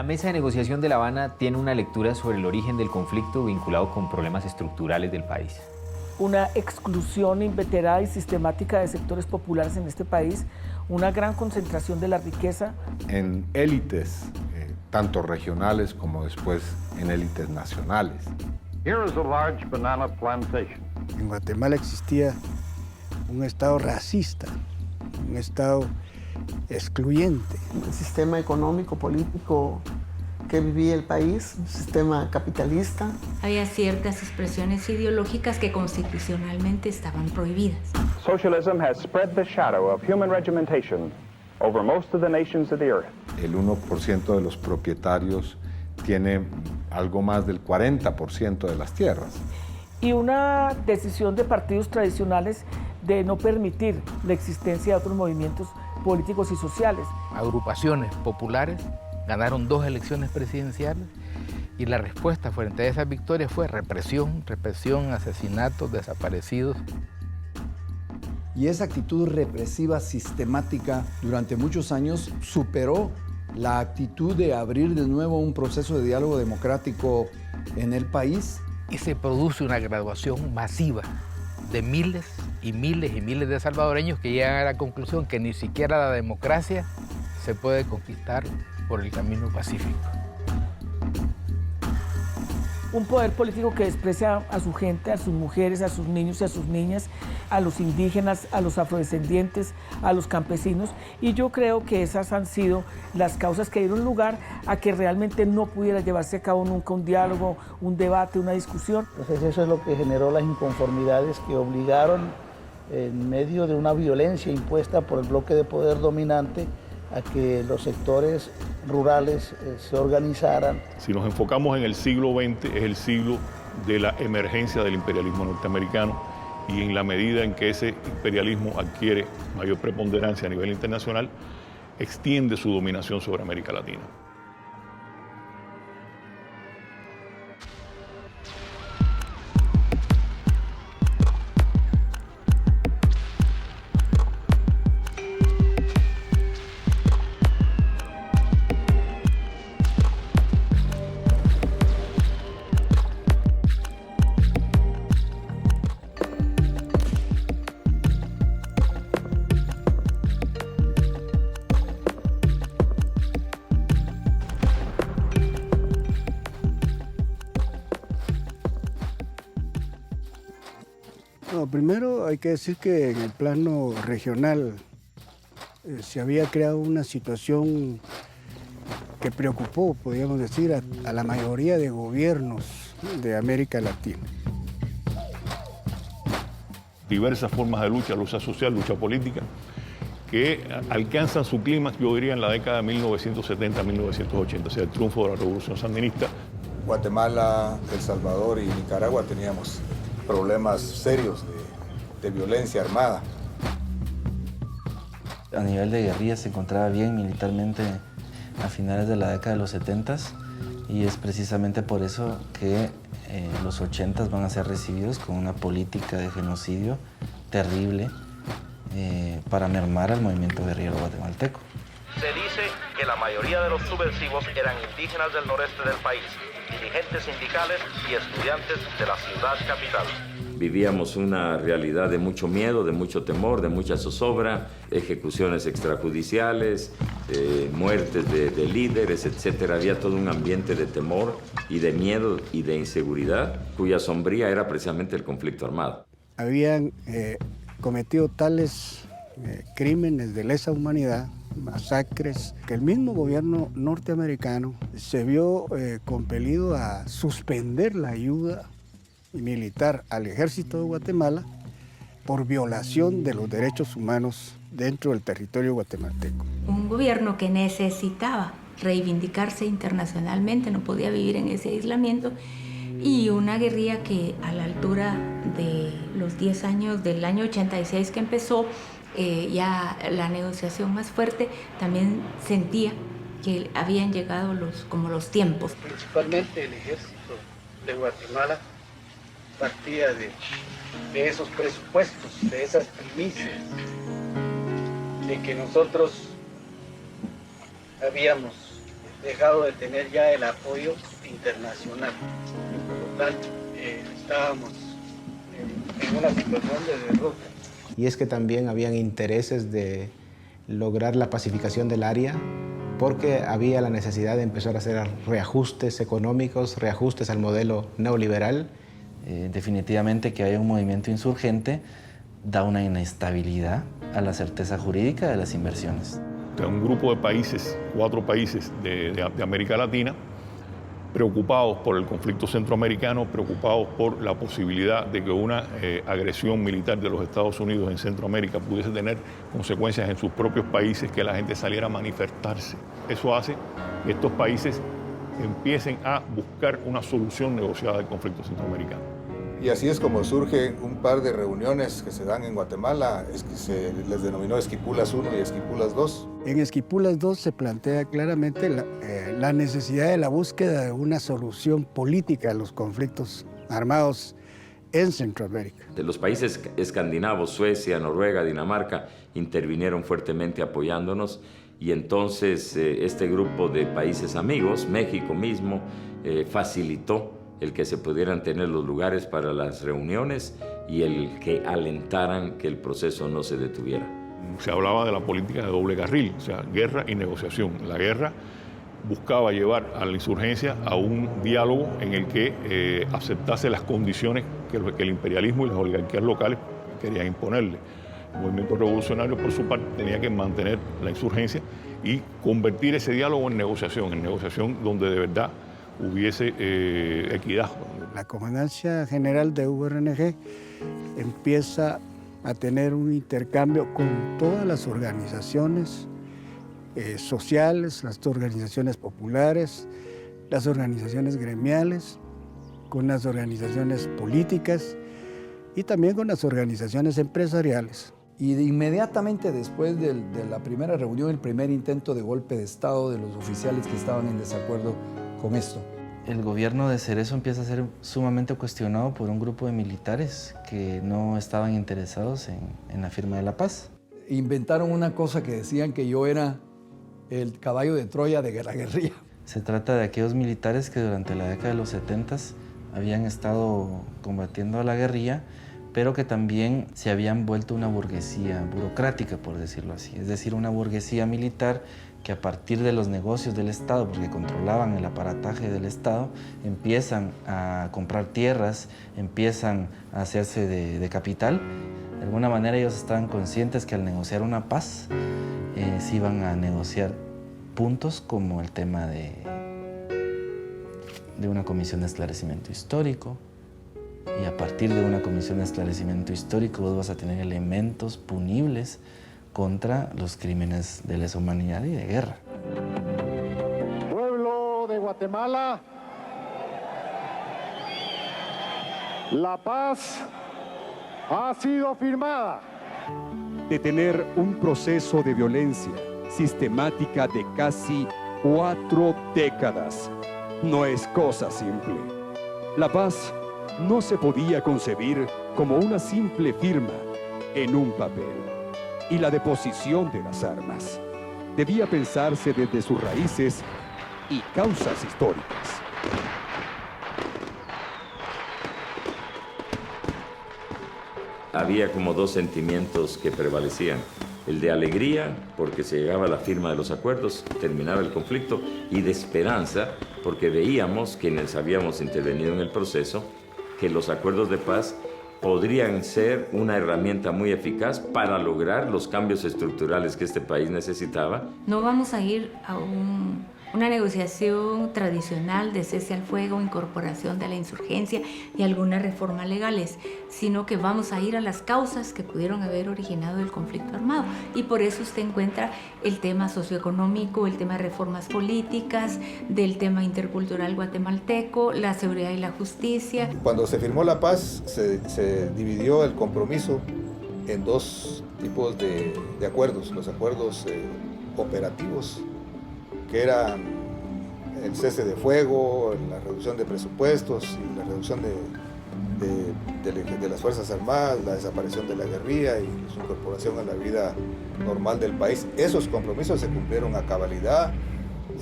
mesa de negociación de La Habana tiene una lectura sobre el origen del conflicto vinculado con problemas estructurales del país. Una exclusión inveterada y sistemática de sectores populares en este país, una gran concentración de la riqueza. En élites, tanto regionales como después en élites nacionales. Here is a large banana plantation. En Guatemala existía un Estado racista, un Estado excluyente. El sistema económico, político que vivía el país, un sistema capitalista. Había ciertas expresiones ideológicas que constitucionalmente estaban prohibidas. Socialism has spread the shadow of human regimentation over most of the nations of the earth. El 1% de los propietarios tiene algo más del 40% de las tierras. Y una decisión de partidos tradicionales de no permitir la existencia de otros movimientos políticos y sociales. Agrupaciones populares ganaron 2 elecciones presidenciales y la respuesta frente a esas victorias fue represión, asesinatos, desaparecidos. Y esa actitud represiva sistemática durante muchos años superó la actitud de abrir de nuevo un proceso de diálogo democrático en el país. Y se produce una graduación masiva de miles y miles y miles de salvadoreños que llegan a la conclusión que ni siquiera la democracia se puede conquistar por el camino pacífico. Un poder político que desprecia a su gente, a sus mujeres, a sus niños y a sus niñas, a los indígenas, a los afrodescendientes, a los campesinos. Y yo creo que esas han sido las causas que dieron lugar a que realmente no pudiera llevarse a cabo nunca un diálogo, un debate, una discusión. Entonces eso es lo que generó las inconformidades que obligaron, en medio de una violencia impuesta por el bloque de poder dominante, a que los sectores rurales se organizaran. Si nos enfocamos en el siglo XX, es el siglo de la emergencia del imperialismo norteamericano, y en la medida en que ese imperialismo adquiere mayor preponderancia a nivel internacional, extiende su dominación sobre América Latina. Primero hay que decir que en el plano regional se había creado una situación que preocupó, podríamos decir, a la mayoría de gobiernos de América Latina. Diversas formas de lucha social, lucha política, que alcanzan su clímax, yo diría, en la década de 1970-1980, o sea, el triunfo de la Revolución Sandinista. Guatemala, El Salvador y Nicaragua teníamos problemas serios de violencia armada. A nivel de guerrilla se encontraba bien militarmente a finales de la década de los 70s y es precisamente por eso que los 80s van a ser recibidos con una política de genocidio terrible para mermar al movimiento guerrillero guatemalteco. Se dice que la mayoría de los subversivos eran indígenas del noreste del país, dirigentes sindicales y estudiantes de la ciudad capital. Vivíamos una realidad de mucho miedo, de mucho temor, de mucha zozobra, ejecuciones extrajudiciales, muertes de líderes, etc. Había todo un ambiente de temor y de miedo y de inseguridad, cuya sombría era precisamente el conflicto armado. Habían cometido tales crímenes de lesa humanidad, masacres, que el mismo gobierno norteamericano se vio compelido a suspender la ayuda militar al ejército de Guatemala por violación de los derechos humanos dentro del territorio guatemalteco. Un gobierno que necesitaba reivindicarse internacionalmente, no podía vivir en ese aislamiento, y una guerrilla que a la altura de los 10 años del año 86 que empezó, ya la negociación más fuerte, también sentía que habían llegado los tiempos. Principalmente el ejército de Guatemala partía de esos presupuestos, de esas primicias, de que nosotros habíamos dejado de tener ya el apoyo internacional. Por lo tanto, estábamos en una situación de derrota. Y es que también habían intereses de lograr la pacificación del área, porque había la necesidad de empezar a hacer reajustes económicos, reajustes al modelo neoliberal. Definitivamente que haya un movimiento insurgente da una inestabilidad a la certeza jurídica de las inversiones. Un grupo de países, 4 países de América Latina, preocupados por el conflicto centroamericano, preocupados por la posibilidad de que una agresión militar de los Estados Unidos en Centroamérica pudiese tener consecuencias en sus propios países, que la gente saliera a manifestarse. Eso hace que estos países empiecen a buscar una solución negociada del conflicto centroamericano. Y así es como surgen un par de reuniones que se dan en Guatemala, es que se les denominó Esquipulas I y Esquipulas II. En Esquipulas II se plantea claramente la necesidad de la búsqueda de una solución política a los conflictos armados en Centroamérica. De los países escandinavos, Suecia, Noruega, Dinamarca, intervinieron fuertemente apoyándonos, y entonces este grupo de países amigos, México mismo, facilitó el que se pudieran tener los lugares para las reuniones y el que alentaran que el proceso no se detuviera. Se hablaba de la política de doble carril, o sea, guerra y negociación. La guerra buscaba llevar a la insurgencia a un diálogo en el que aceptase las condiciones que el imperialismo y las oligarquías locales querían imponerle. El movimiento revolucionario, por su parte, tenía que mantener la insurgencia y convertir ese diálogo en negociación donde de verdad hubiese equidad. La Comandancia General de URNG empieza a tener un intercambio con todas las organizaciones sociales, las organizaciones populares, las organizaciones gremiales, con las organizaciones políticas y también con las organizaciones empresariales. Y inmediatamente después de la primera reunión, el primer intento de golpe de Estado de los oficiales que estaban en desacuerdo con esto. El gobierno de Cerezo empieza a ser sumamente cuestionado por un grupo de militares que no estaban interesados en la firma de la paz. Inventaron una cosa que decían que yo era el caballo de Troya de la guerrilla. Se trata de aquellos militares que durante la década de los 70s habían estado combatiendo a la guerrilla, pero que también se habían vuelto una burguesía burocrática, por decirlo así. Es decir, una burguesía militar que a partir de los negocios del Estado, porque controlaban el aparataje del Estado, empiezan a comprar tierras, empiezan a hacerse de capital. De alguna manera ellos estaban conscientes que al negociar una paz, se iban a negociar puntos como el tema de una comisión de esclarecimiento histórico, y a partir de una comisión de esclarecimiento histórico vos vas a tener elementos punibles contra los crímenes de lesa humanidad y de guerra. Pueblo de Guatemala, la paz ha sido firmada. Detener un proceso de violencia sistemática de casi 4 décadas no es cosa simple. La paz no se podía concebir como una simple firma en un papel y la deposición de las armas. Debía pensarse desde sus raíces y causas históricas. Había como 2 sentimientos que prevalecían. El de alegría, porque se llegaba a la firma de los acuerdos, terminaba el conflicto, y de esperanza, porque veíamos, quienes habíamos intervenido en el proceso, que los acuerdos de paz podrían ser una herramienta muy eficaz para lograr los cambios estructurales que este país necesitaba. No vamos a ir a una negociación tradicional de cese al fuego, incorporación de la insurgencia y algunas reformas legales, sino que vamos a ir a las causas que pudieron haber originado el conflicto armado. Y por eso usted encuentra el tema socioeconómico, el tema de reformas políticas, del tema intercultural guatemalteco, la seguridad y la justicia. Cuando se firmó la paz, se dividió el compromiso en 2 tipos de acuerdos. Los acuerdos operativos, que eran el cese de fuego, la reducción de presupuestos y la reducción de las Fuerzas Armadas, la desaparición de la guerrilla y su incorporación a la vida normal del país. Esos compromisos se cumplieron a cabalidad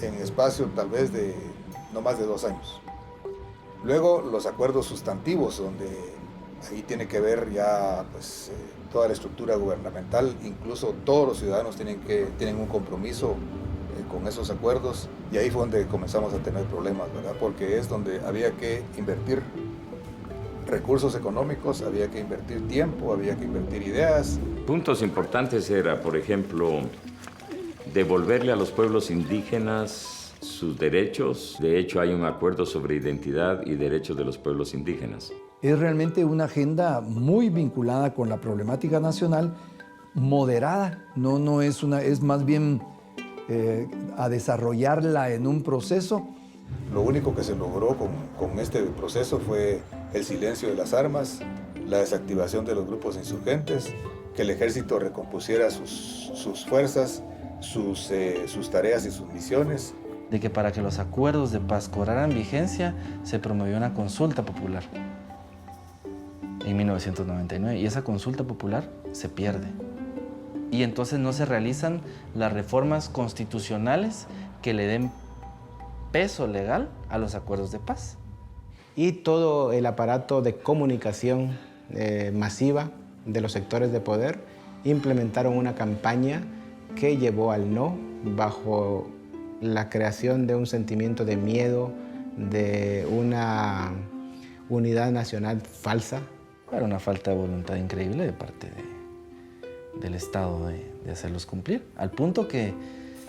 en espacio tal vez de no más de 2 años. Luego los acuerdos sustantivos, donde ahí tiene que ver ya pues, toda la estructura gubernamental, incluso todos los ciudadanos tienen un compromiso con esos acuerdos, y ahí fue donde comenzamos a tener problemas, ¿verdad? Porque es donde había que invertir recursos económicos, había que invertir tiempo, había que invertir ideas. Puntos importantes era, por ejemplo, devolverle a los pueblos indígenas sus derechos. De hecho, hay un acuerdo sobre identidad y derechos de los pueblos indígenas. Es realmente una agenda muy vinculada con la problemática nacional, moderada, no es más bien a desarrollarla en un proceso. Lo único que se logró con este proceso fue el silencio de las armas, la desactivación de los grupos insurgentes, que el ejército recompusiera sus fuerzas, sus tareas y sus misiones. De que para que los acuerdos de paz cobraran vigencia, se promovió una consulta popular en 1999, y esa consulta popular se pierde. Y entonces no se realizan las reformas constitucionales que le den peso legal a los acuerdos de paz. Y todo el aparato de comunicación masiva de los sectores de poder implementaron una campaña que llevó al no, bajo la creación de un sentimiento de miedo, de una unidad nacional falsa. Era una falta de voluntad increíble de parte del Estado de hacerlos cumplir, al punto que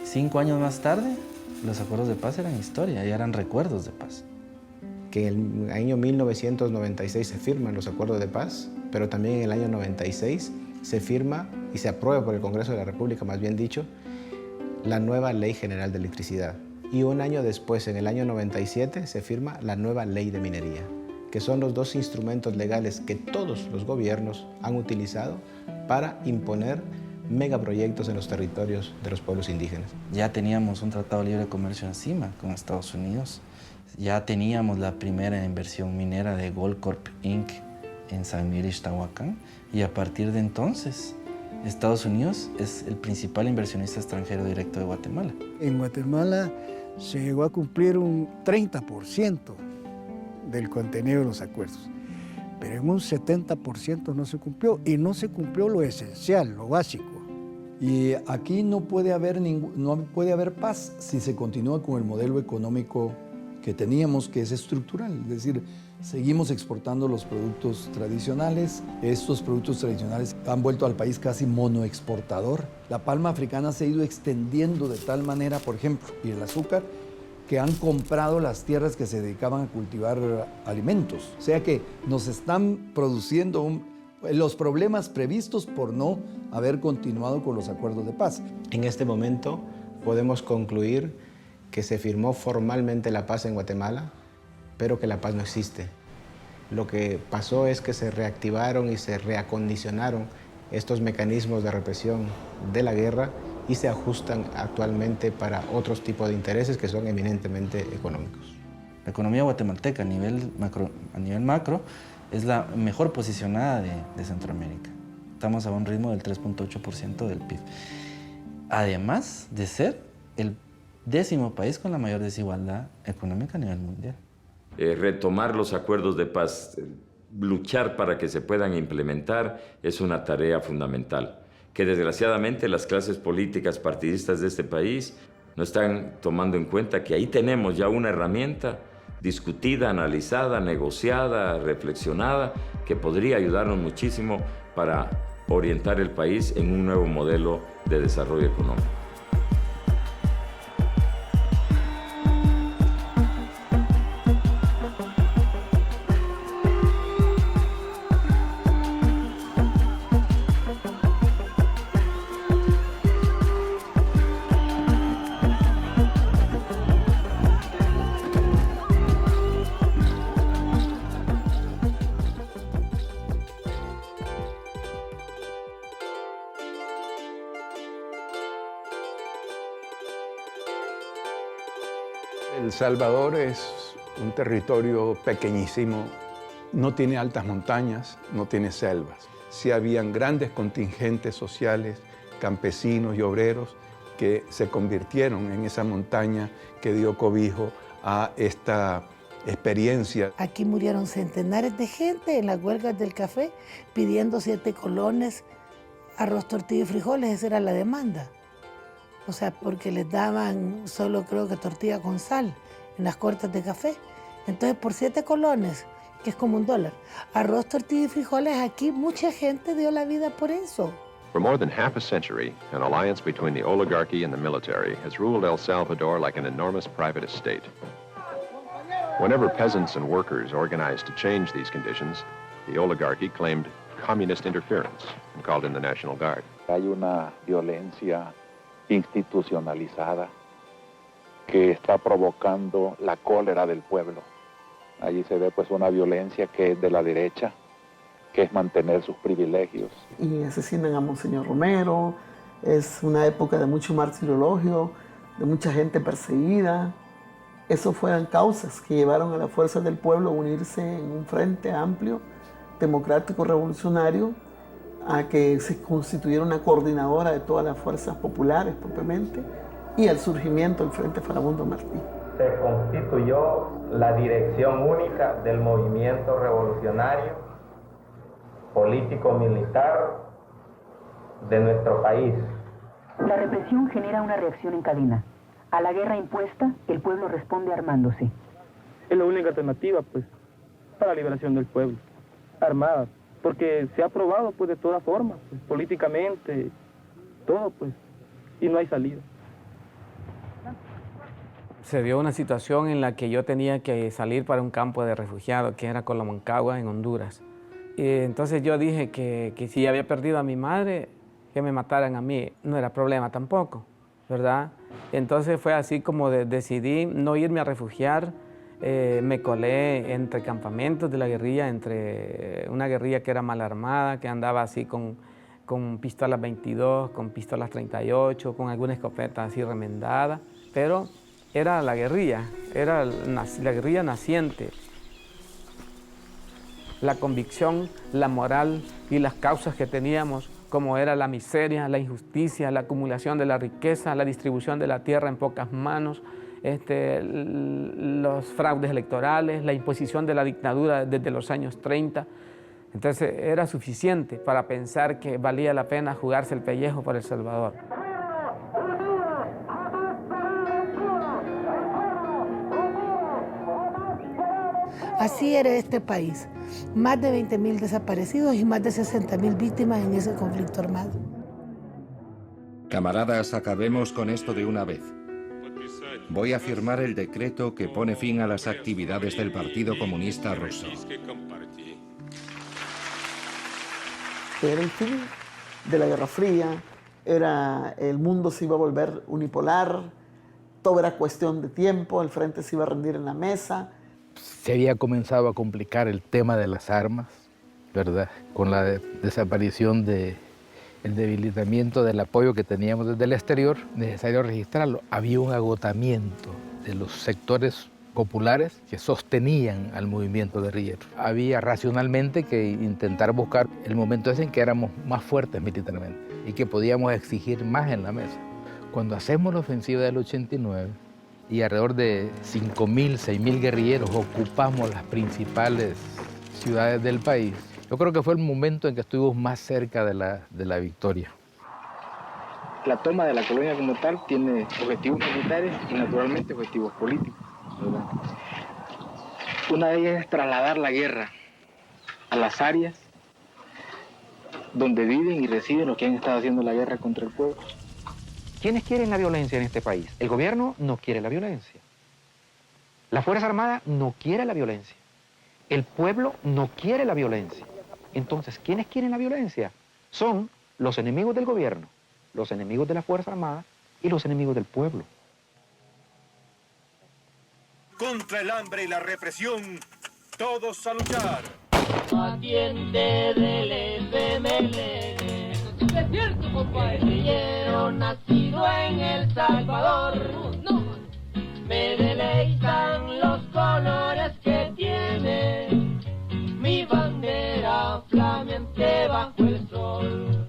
5 años más tarde los acuerdos de paz eran historia, ya eran recuerdos de paz. Que en el año 1996 se firman los acuerdos de paz, pero también en el año 96 se firma y se aprueba por el Congreso de la República, más bien dicho, la nueva Ley General de Electricidad. Y un año después, en el año 97, se firma la nueva Ley de Minería, que son los 2 instrumentos legales que todos los gobiernos han utilizado para imponer megaproyectos en los territorios de los pueblos indígenas. Ya teníamos un tratado de libre comercio encima con Estados Unidos. Ya teníamos la primera inversión minera de Goldcorp Inc. en San Miguel Ixtahuacán, y a partir de entonces Estados Unidos es el principal inversionista extranjero directo de Guatemala. En Guatemala se llegó a cumplir un 30% del contenido de los acuerdos, pero en un 70% no se cumplió, y no se cumplió lo esencial, lo básico. Y aquí no puede haber paz si se continúa con el modelo económico que teníamos, que es estructural, es decir, seguimos exportando los productos tradicionales. Estos productos tradicionales han vuelto al país casi monoexportador. La palma africana se ha ido extendiendo de tal manera, por ejemplo, y el azúcar, que han comprado las tierras que se dedicaban a cultivar alimentos. O sea que nos están produciendo los problemas previstos por no haber continuado con los acuerdos de paz. En este momento podemos concluir que se firmó formalmente la paz en Guatemala, pero que la paz no existe. Lo que pasó es que se reactivaron y se reacondicionaron estos mecanismos de represión de la guerra y se ajustan actualmente para otros tipos de intereses que son eminentemente económicos. La economía guatemalteca a nivel macro es la mejor posicionada de Centroamérica. Estamos a un ritmo del 3.8% del PIB. Además de ser el 10º país con la mayor desigualdad económica a nivel mundial. Retomar los acuerdos de paz, luchar para que se puedan implementar, es una tarea fundamental, que desgraciadamente las clases políticas partidistas de este país no están tomando en cuenta que ahí tenemos ya una herramienta discutida, analizada, negociada, reflexionada, que podría ayudarnos muchísimo para orientar el país en un nuevo modelo de desarrollo económico. El Salvador es un territorio pequeñísimo, no tiene altas montañas, no tiene selvas. Sí habían grandes contingentes sociales, campesinos y obreros que se convirtieron en esa montaña que dio cobijo a esta experiencia. Aquí murieron centenares de gente en las huelgas del café pidiendo 7 colones, arroz, tortilla y frijoles, esa era la demanda. O sea, porque les daban solo creo que tortilla con sal en las cortas de café. Entonces por 7 colones, que es como $1, arroz, tortilla y frijoles, aquí mucha gente dio la vida por eso. For more than half a century, an alliance between the oligarchy and the military has ruled El Salvador like an enormous private estate. Whenever peasants and workers organized to change these conditions, the oligarchy claimed communist interference and called in the National Guard. Hay una violencia institucionalizada que está provocando la cólera del pueblo. Allí se ve pues una violencia que es de la derecha, que es mantener sus privilegios. Y asesinan a Monseñor Romero, es una época de mucho martirologio, de mucha gente perseguida. Eso fueron causas que llevaron a las fuerzas del pueblo a unirse en un frente amplio, democrático, revolucionario, a que se constituyera una coordinadora de todas las fuerzas populares propiamente, y al surgimiento del Frente Farabundo Martí. Se constituyó la dirección única del movimiento revolucionario, político-militar de nuestro país. La represión genera una reacción en cadena. A la guerra impuesta, el pueblo responde armándose. Es la única alternativa, pues, para la liberación del pueblo, armada, porque se ha aprobado, pues, de todas formas, pues, políticamente, todo, pues, y no hay salida. Se dio una situación en la que yo tenía que salir para un campo de refugiados, que era Colomoncagua, en Honduras. Y entonces yo dije que si había perdido a mi madre, que me mataran a mí, no era problema tampoco, ¿verdad? Entonces fue así como decidí no irme a refugiar. Me colé entre campamentos de la guerrilla, entre una guerrilla que era mal armada, que andaba así con pistolas 22, con pistolas 38, con alguna escopeta así remendada, pero era la guerrilla naciente. La convicción, la moral y las causas que teníamos, como era la miseria, la injusticia, la acumulación de la riqueza, la distribución de la tierra en pocas manos, los fraudes electorales, la imposición de la dictadura desde los años 30. Entonces era suficiente para pensar que valía la pena jugarse el pellejo por El Salvador. Así era este país. Más de 20.000 desaparecidos y más de 60.000 víctimas en ese conflicto armado. Camaradas, acabemos con esto de una vez. Voy a firmar el decreto que pone fin a las actividades del Partido Comunista Ruso. Era el fin de la Guerra Fría, el mundo se iba a volver unipolar, todo era cuestión de tiempo, el frente se iba a rendir en la mesa. Se había comenzado a complicar el tema de las armas, ¿verdad? Con la desaparición el debilitamiento del apoyo que teníamos desde el exterior, necesario registrarlo. Había un agotamiento de los sectores populares que sostenían al movimiento guerrillero. Había racionalmente que intentar buscar el momento ese en que éramos más fuertes militarmente y que podíamos exigir más en la mesa. Cuando hacemos la ofensiva del 89 y alrededor de 5.000, 6.000 guerrilleros ocupamos las principales ciudades del país, yo creo que fue el momento en que estuvimos más cerca de la victoria. La toma de la colonia como tal tiene objetivos militares y naturalmente objetivos políticos, ¿verdad? Una de ellas es trasladar la guerra a las áreas donde viven y residen los que han estado haciendo la guerra contra el pueblo. ¿Quiénes quieren la violencia en este país? El gobierno no quiere la violencia. La Fuerza Armada no quiere la violencia. El pueblo no quiere la violencia. Entonces, ¿quiénes quieren la violencia? Son los enemigos del gobierno, los enemigos de la Fuerza Armada y los enemigos del pueblo. Contra el hambre y la represión, todos a luchar. Atiende del FMLN. Es cierto, compadre. Guerrillero nacido en El Salvador. No. Me deleitan los colores que tiene mi bandera flameante bajo el sol.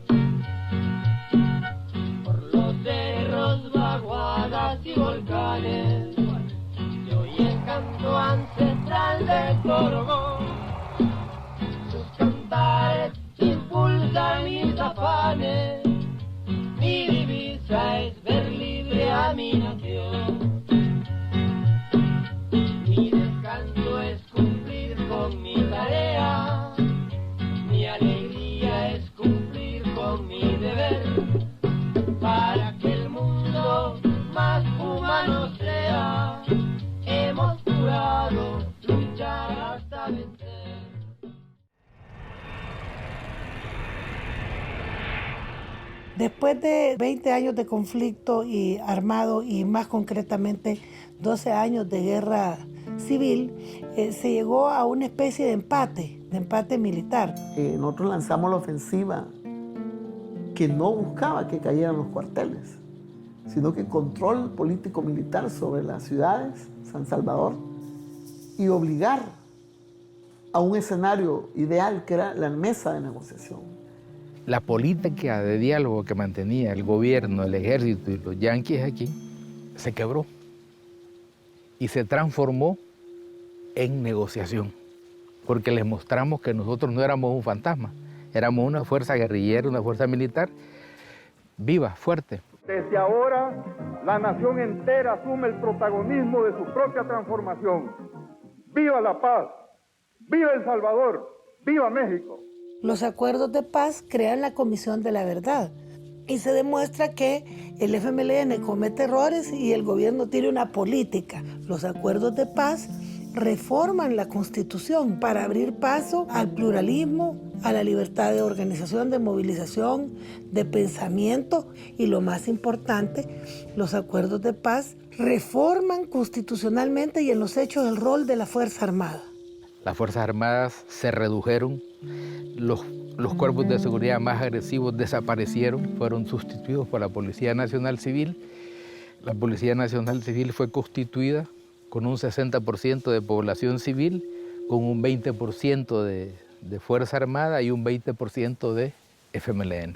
Por los cerros vencer. Después de 20 años de conflicto y armado y más concretamente 12 años de guerra civil, se llegó a una especie de empate militar. Nosotros lanzamos la ofensiva que no buscaba que cayeran los cuarteles, sino que control político-militar sobre las ciudades, San Salvador, y obligar a un escenario ideal que era la mesa de negociación. La política de diálogo que mantenía el gobierno, el ejército y los yanquis aquí se quebró y se transformó en negociación, porque les mostramos que nosotros no éramos un fantasma, éramos una fuerza guerrillera, una fuerza militar viva, fuerte. Desde ahora, la nación entera asume el protagonismo de su propia transformación. ¡Viva la paz! ¡Viva El Salvador! ¡Viva México! Los acuerdos de paz crean la Comisión de la Verdad y se demuestra que el FMLN comete errores y el gobierno tiene una política. Los acuerdos de paz reforman la Constitución para abrir paso al pluralismo, a la libertad de organización, de movilización, de pensamiento y lo más importante, los acuerdos de paz reforman constitucionalmente y en los hechos el rol de la Fuerza Armada. Las Fuerzas Armadas se redujeron, los cuerpos de seguridad más agresivos desaparecieron, fueron sustituidos por la Policía Nacional Civil. La Policía Nacional Civil fue constituida con un 60% de población civil, con un 20% de Fuerza Armada y un 20% de FMLN.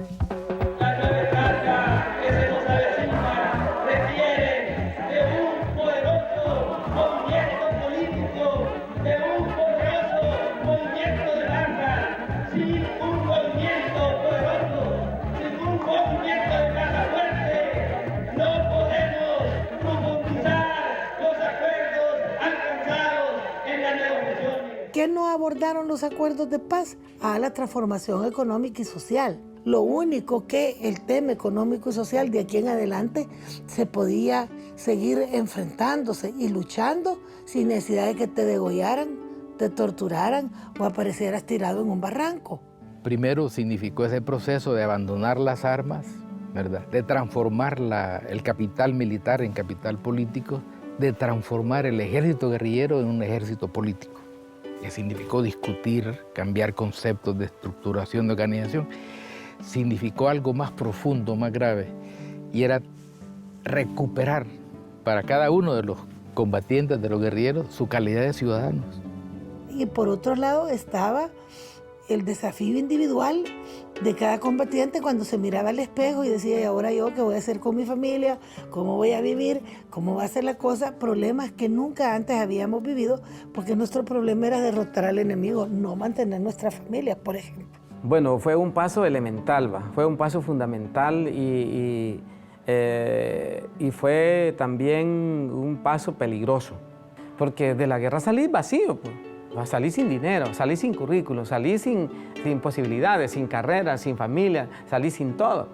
¿Qué no abordaron los acuerdos de paz? A la transformación económica y social. Lo único que el tema económico y social de aquí en adelante se podía seguir enfrentándose y luchando sin necesidad de que te degollaran, te torturaran o aparecieras tirado en un barranco. Primero significó ese proceso de abandonar las armas, ¿verdad? De transformar el capital militar en capital político, de transformar el ejército guerrillero en un ejército político, que significó discutir, cambiar conceptos de estructuración de organización. Significó algo más profundo, más grave, y era recuperar para cada uno de los combatientes, de los guerrilleros, su calidad de ciudadanos. Y por otro lado estaba el desafío individual de cada combatiente cuando se miraba al espejo y decía, ¿y ahora yo qué voy a hacer con mi familia? ¿Cómo voy a vivir? ¿Cómo va a ser la cosa? Problemas que nunca antes habíamos vivido, porque nuestro problema era derrotar al enemigo, no mantener nuestra familia, por ejemplo. Bueno, fue un paso elemental, fue un paso fundamental y fue también un paso peligroso, porque de la guerra salí vacío, pues. Salí sin dinero, salí sin currículo, salí sin posibilidades, sin carrera, sin familia, salí sin todo.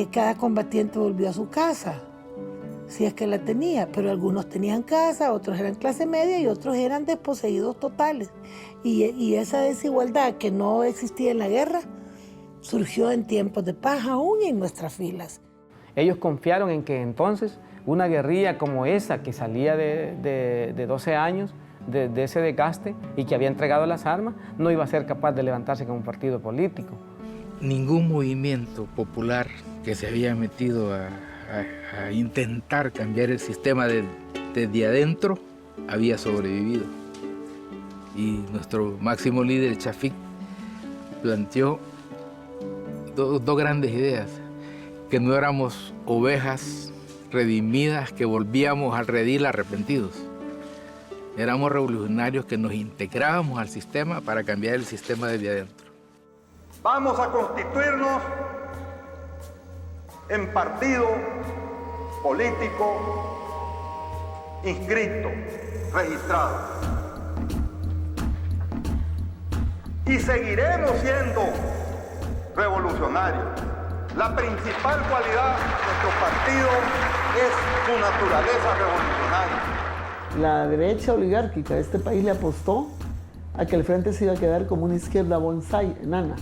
Cada combatiente volvió a su casa, si es que la tenía, pero algunos tenían casa, otros eran clase media y otros eran desposeídos totales. Y esa desigualdad que no existía en la guerra surgió en tiempos de paz aún en nuestras filas. Ellos confiaron en que entonces una guerrilla como esa que salía de 12 años, de ese desgaste y que había entregado las armas, no iba a ser capaz de levantarse como un partido político. Ningún movimiento popular que se había metido a intentar cambiar el sistema desde adentro había sobrevivido. Y nuestro máximo líder, Chafik, planteó dos grandes ideas, que no éramos ovejas redimidas que volvíamos al redil arrepentidos. Éramos revolucionarios que nos integrábamos al sistema para cambiar el sistema desde adentro. Vamos a constituirnos en partido político inscrito, registrado. Y seguiremos siendo revolucionarios. La principal cualidad de nuestro partido es su naturaleza revolucionaria. La derecha oligárquica de este país le apostó a que el frente se iba a quedar como una izquierda bonsai, enana,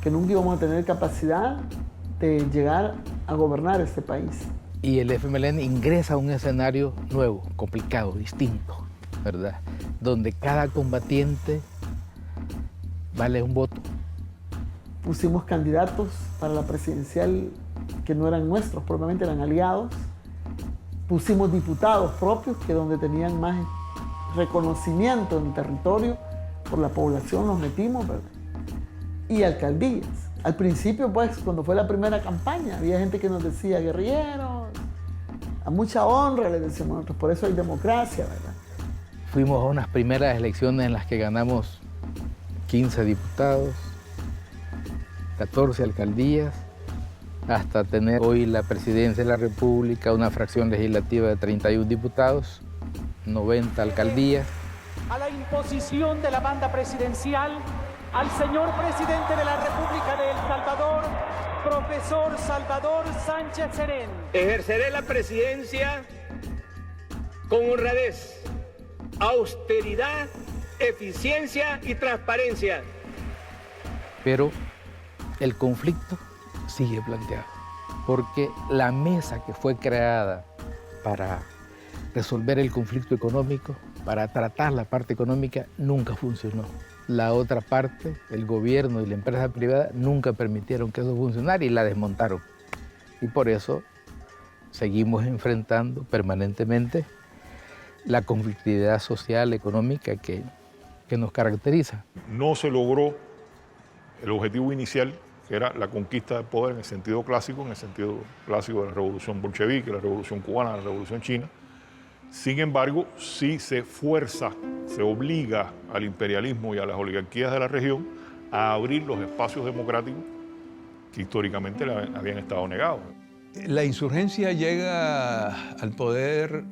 que nunca íbamos a tener capacidad de llegar a gobernar este país. Y el FMLN ingresa a un escenario nuevo, complicado, distinto, ¿verdad? Donde cada combatiente vale un voto. Pusimos candidatos para la presidencial que no eran nuestros, propiamente eran aliados. Pusimos diputados propios, que donde tenían más reconocimiento en el territorio por la población los metimos, ¿verdad? Y alcaldías. Al principio, pues, cuando fue la primera campaña, había gente que nos decía, guerrilleros, a mucha honra, les decíamos nosotros, por eso hay democracia, ¿verdad? Fuimos a unas primeras elecciones en las que ganamos 15 diputados, 14 alcaldías, hasta tener hoy la presidencia de la República, una fracción legislativa de 31 diputados, 90 alcaldías. A la imposición de la banda presidencial, al señor presidente de la República de El Salvador, profesor Salvador Sánchez Serén. Ejerceré la presidencia con honradez, austeridad, eficiencia y transparencia. Pero el conflicto sigue planteado, porque la mesa que fue creada para resolver el conflicto económico, para tratar la parte económica, nunca funcionó. La otra parte, el gobierno y la empresa privada, nunca permitieron que eso funcionara y la desmontaron. Y por eso seguimos enfrentando permanentemente la conflictividad social, económica que nos caracteriza. No se logró el objetivo inicial, que era la conquista del poder en el sentido clásico de la revolución bolchevique, la revolución cubana, la revolución china. Sin embargo, sí se fuerza, se obliga al imperialismo y a las oligarquías de la región a abrir los espacios democráticos que históricamente le habían estado negados. La insurgencia llega al poder,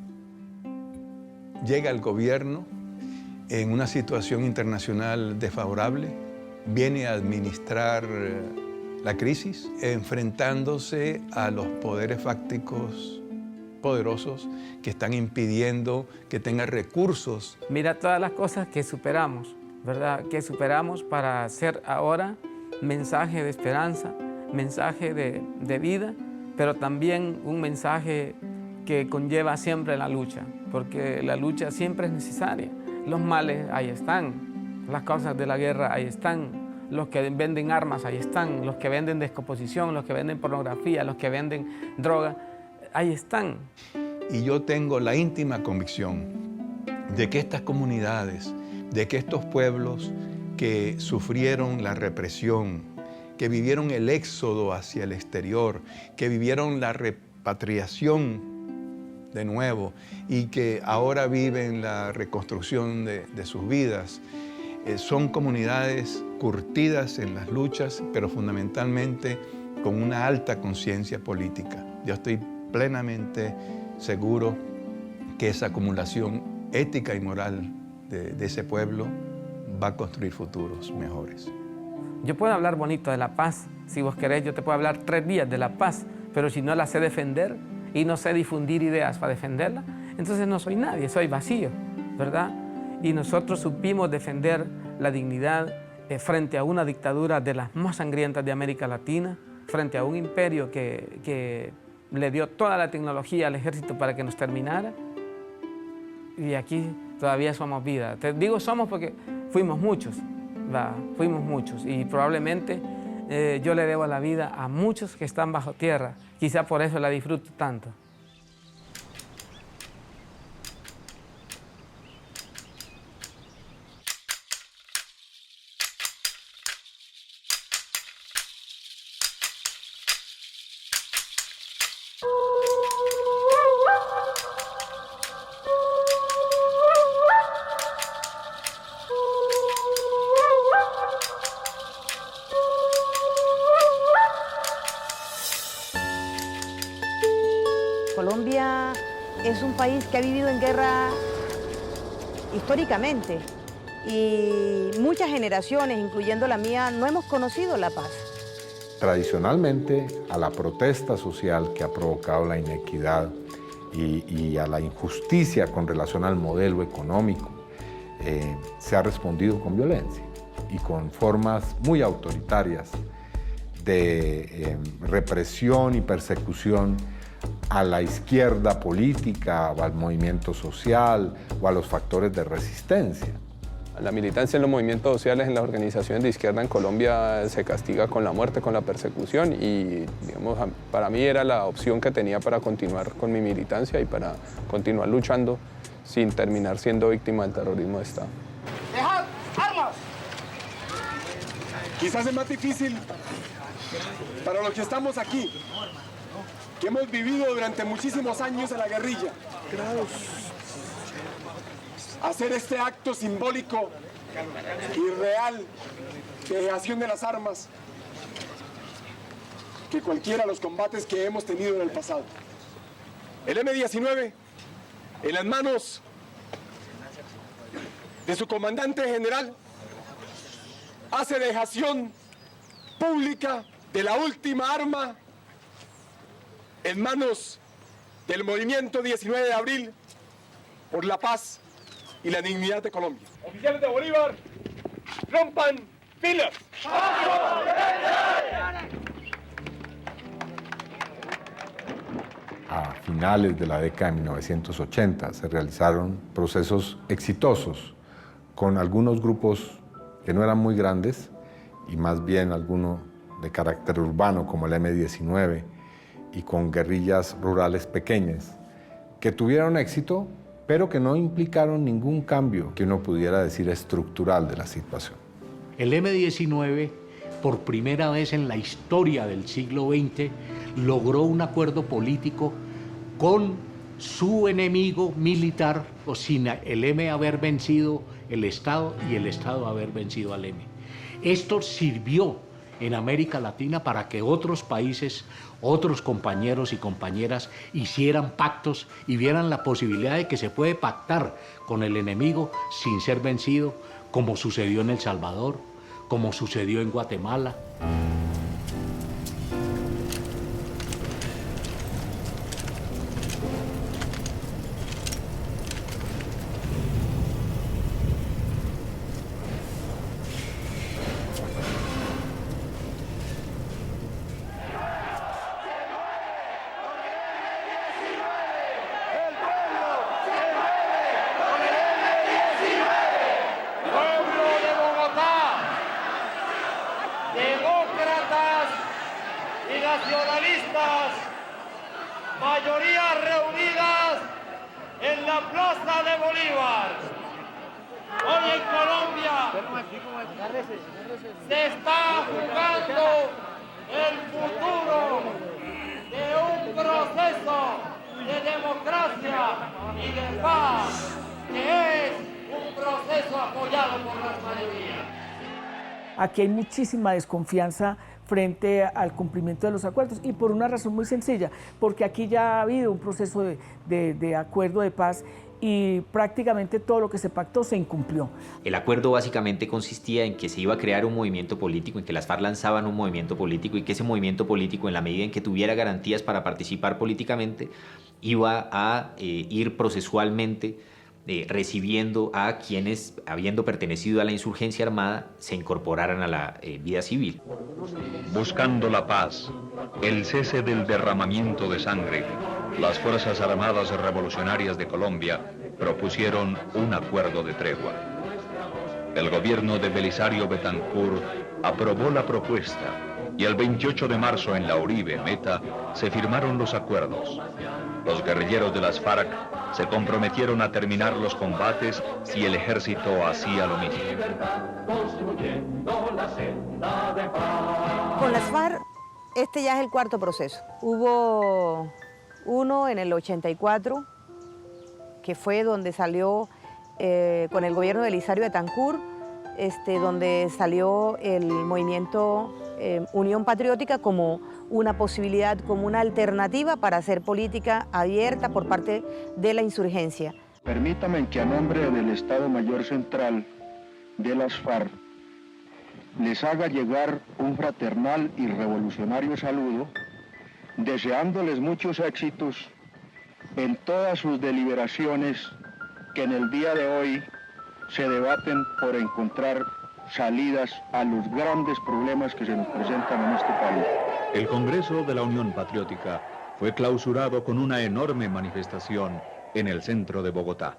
llega al gobierno en una situación internacional desfavorable, viene a administrar la crisis, enfrentándose a los poderes fácticos poderosos que están impidiendo que tenga recursos. Mira todas las cosas que superamos, ¿verdad? Que superamos para hacer ahora mensaje de esperanza, mensaje de vida, pero también un mensaje que conlleva siempre la lucha, porque la lucha siempre es necesaria. Los males ahí están, las causas de la guerra ahí están, los que venden armas ahí están, los que venden descomposición, los que venden pornografía, los que venden droga, ahí están. Y yo tengo la íntima convicción de que estas comunidades, de que estos pueblos que sufrieron la represión, que vivieron el éxodo hacia el exterior, que vivieron la repatriación de nuevo y que ahora viven la reconstrucción de sus vidas, son comunidades curtidas en las luchas, pero fundamentalmente con una alta conciencia política. Yo estoy plenamente seguro que esa acumulación ética y moral de ese pueblo va a construir futuros mejores. Yo puedo hablar bonito de la paz, si vos querés, yo te puedo hablar 3 días de la paz, pero si no la sé defender y no sé difundir ideas para defenderla, entonces no soy nadie, soy vacío, ¿verdad? Y nosotros supimos defender la dignidad frente a una dictadura de las más sangrientas de América Latina, frente a un imperio que le dio toda la tecnología al ejército para que nos terminara. Y aquí todavía somos vida. Te digo somos porque fuimos muchos, fuimos muchos. Y probablemente yo le debo la vida a muchos que están bajo tierra. Quizá por eso la disfruto tanto. Colombia es un país que ha vivido en guerra históricamente y muchas generaciones, incluyendo la mía, no hemos conocido la paz. Tradicionalmente, a la protesta social que ha provocado la inequidad y a la injusticia con relación al modelo económico, se ha respondido con violencia y con formas muy autoritarias de represión y persecución a la izquierda política, o al movimiento social, o a los factores de resistencia. La militancia en los movimientos sociales, en las organizaciones de izquierda en Colombia, se castiga con la muerte, con la persecución, y digamos, para mí era la opción que tenía para continuar con mi militancia y para continuar luchando sin terminar siendo víctima del terrorismo de Estado. ¡Dejad armas! Quizás es más difícil para los que estamos aquí, que hemos vivido durante muchísimos años en la guerrilla, hacer este acto simbólico y real de dejación de las armas que cualquiera de los combates que hemos tenido en el pasado. El M-19, en las manos de su comandante general, hace dejación pública de la última arma en manos del movimiento 19 de abril por la paz y la dignidad de Colombia. Oficiales de Bolívar, rompan filas. A finales de la década de 1980 se realizaron procesos exitosos con algunos grupos que no eran muy grandes y más bien algunos de carácter urbano como el M-19 y con guerrillas rurales pequeñas que tuvieron éxito pero que no implicaron ningún cambio que uno pudiera decir estructural de la situación. El M-19, por primera vez en la historia del siglo XX, logró un acuerdo político con su enemigo militar, o sin el M haber vencido el Estado y el Estado haber vencido al M. Esto sirvió en América Latina para que otros países, otros compañeros y compañeras hicieran pactos y vieran la posibilidad de que se puede pactar con el enemigo sin ser vencido, como sucedió en El Salvador, como sucedió en Guatemala. Nacionalistas, mayorías reunidas en la Plaza de Bolívar. Hoy en Colombia se está jugando el futuro de un proceso de democracia y de paz, que es un proceso apoyado por las mayorías. Aquí hay muchísima desconfianza frente al cumplimiento de los acuerdos y por una razón muy sencilla, porque aquí ya ha habido un proceso de acuerdo de paz y prácticamente todo lo que se pactó se incumplió. El acuerdo básicamente consistía en que se iba a crear un movimiento político, en que las FARC lanzaban un movimiento político y que ese movimiento político, en la medida en que tuviera garantías para participar políticamente, iba a ir procesualmente recibiendo a quienes, habiendo pertenecido a la insurgencia armada, se incorporaran a la vida civil. Buscando la paz, el cese del derramamiento de sangre, las Fuerzas Armadas Revolucionarias de Colombia propusieron un acuerdo de tregua. El gobierno de Belisario Betancur aprobó la propuesta y el 28 de marzo en la Uribe Meta se firmaron los acuerdos. Los guerrilleros de las FARC se comprometieron a terminar los combates si el ejército hacía lo mismo. Con las FARC, este ya es el cuarto proceso. Hubo uno en el 84, que fue donde salió con el gobierno de Belisario Betancur, donde salió el movimiento Unión Patriótica como una posibilidad, como una alternativa para hacer política abierta por parte de la insurgencia. Permítame que a nombre del Estado Mayor Central de las FARC les haga llegar un fraternal y revolucionario saludo, deseándoles muchos éxitos en todas sus deliberaciones que en el día de hoy se debaten por encontrar salidas a los grandes problemas que se nos presentan en este país. El Congreso de la Unión Patriótica fue clausurado con una enorme manifestación en el centro de Bogotá.